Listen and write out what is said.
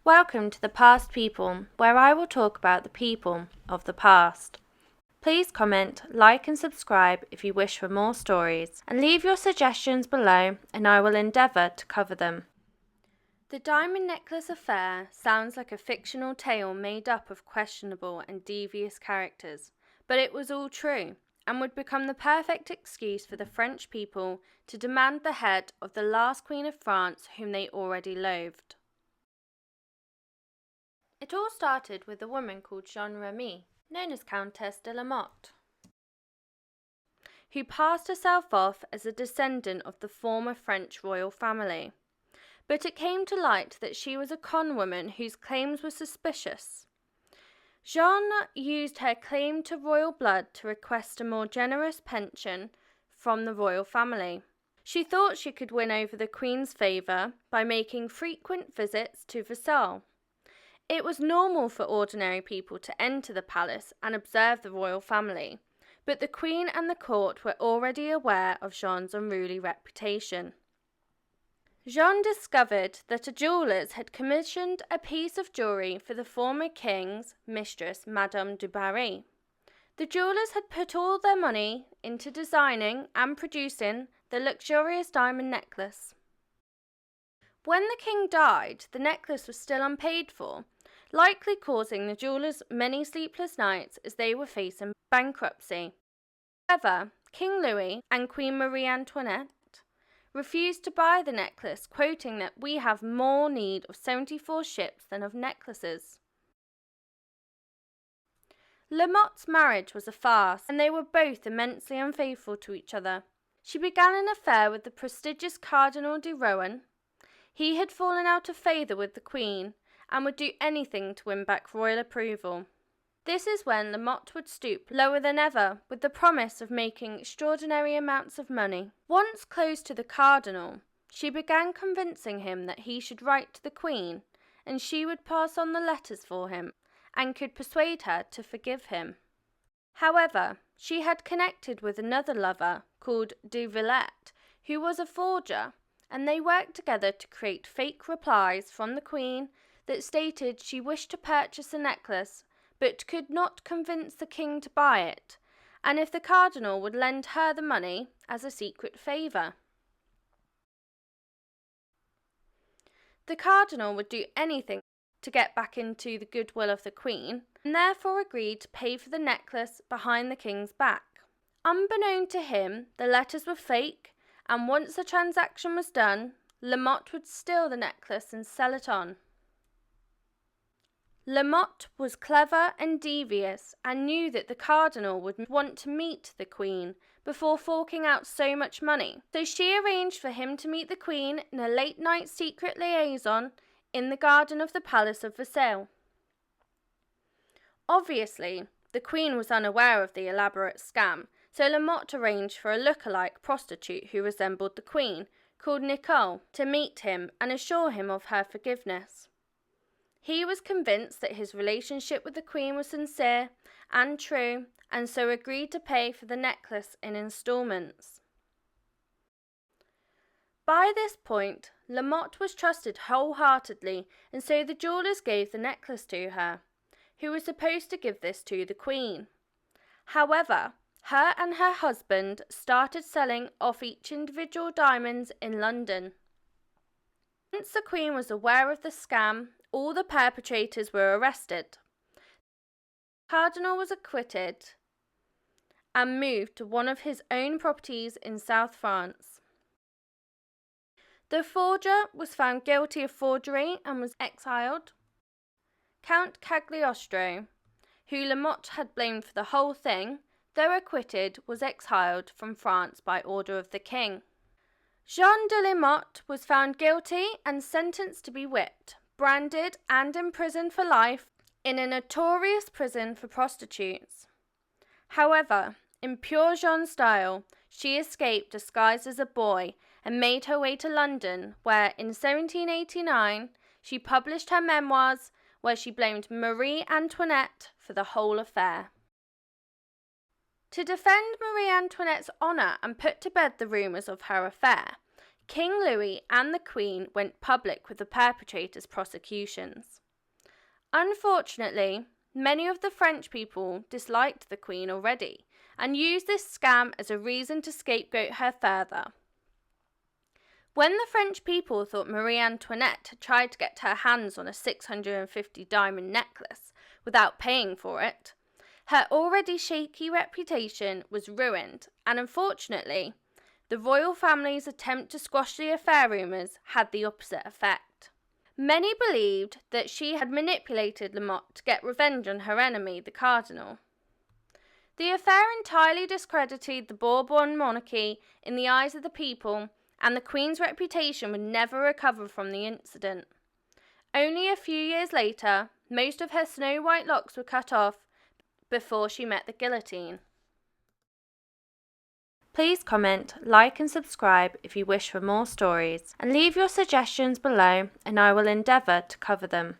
Welcome to the Past People, where I will talk about the people of the past. Please comment, like and subscribe if you wish for more stories, and leave your suggestions below and I will endeavour to cover them. The diamond necklace affair sounds like a fictional tale made up of questionable and devious characters, but it was all true, and would become the perfect excuse for the French people to demand the head of the last Queen of France whom they already loathed. It all started with a woman called Jeanne Rémy, known as Countess de La Motte, who passed herself off as a descendant of the former French royal family. But it came to light that she was a con woman whose claims were suspicious. Jeanne used her claim to royal blood to request a more generous pension from the royal family. She thought she could win over the Queen's favour by making frequent visits to Versailles. It was normal for ordinary people to enter the palace and observe the royal family, but the Queen and the court were already aware of Jeanne's unruly reputation. Jeanne discovered that a jeweller's had commissioned a piece of jewellery for the former king's mistress, Madame du Barry. The jewellers had put all their money into designing and producing the luxurious diamond necklace. When the king died, the necklace was still unpaid for, likely causing the jewellers many sleepless nights as they were facing bankruptcy. However, King Louis and Queen Marie Antoinette refused to buy the necklace, quoting that we have more need of 74 ships than of necklaces. La Motte's marriage was a farce, and they were both immensely unfaithful to each other. She began an affair with the prestigious Cardinal de Rohan. He had fallen out of favour with the Queen and would do anything to win back royal approval. This is when La Motte would stoop lower than ever with the promise of making extraordinary amounts of money. Once close to the Cardinal, she began convincing him that he should write to the Queen and she would pass on the letters for him and could persuade her to forgive him. However, she had connected with another lover called de Villette, who was a forger, and they worked together to create fake replies from the Queen that stated she wished to purchase a necklace but could not convince the king to buy it, and if the cardinal would lend her the money as a secret favour. The cardinal would do anything to get back into the goodwill of the Queen, and therefore agreed to pay for the necklace behind the king's back. Unbeknown to him, the letters were fake, and once the transaction was done, La Motte would steal the necklace and sell it on. La Motte was clever and devious and knew that the cardinal would want to meet the Queen before forking out so much money, so she arranged for him to meet the Queen in a late-night secret liaison in the garden of the Palace of Versailles. Obviously, the Queen was unaware of the elaborate scam, so La Motte arranged for a look-alike prostitute who resembled the Queen, called Nicole, to meet him and assure him of her forgiveness. He was convinced that his relationship with the Queen was sincere and true, and so agreed to pay for the necklace in installments. By this point, La Motte was trusted wholeheartedly, and so the jewellers gave the necklace to her, who was supposed to give this to the Queen. However, her and her husband started selling off each individual diamonds in London. Once the Queen was aware of the scam, all the perpetrators were arrested. The Cardinal was acquitted and moved to one of his own properties in South France. The forger was found guilty of forgery and was exiled. Count Cagliostro, who La Motte had blamed for the whole thing, though acquitted, was exiled from France by order of the king. Jeanne de La Motte was found guilty and sentenced to be whipped, branded and imprisoned for life in a notorious prison for prostitutes. However, in pure Jeanne style, she escaped disguised as a boy and made her way to London, where in 1789 she published her memoirs, where she blamed Marie Antoinette for the whole affair. To defend Marie Antoinette's honour and put to bed the rumours of her affair, King Louis and the Queen went public with the perpetrators' prosecutions. Unfortunately, many of the French people disliked the Queen already and used this scam as a reason to scapegoat her further. When the French people thought Marie Antoinette had tried to get her hands on a 650 diamond necklace without paying for it, her already shaky reputation was ruined, and unfortunately, the royal family's attempt to squash the affair rumours had the opposite effect. Many believed that she had manipulated La Motte to get revenge on her enemy, the Cardinal. The affair entirely discredited the Bourbon monarchy in the eyes of the people, and the Queen's reputation would never recover from the incident. Only a few years later, most of her snow-white locks were cut off before she met the guillotine. Please comment, like and subscribe if you wish for more stories, and leave your suggestions below and I will endeavour to cover them.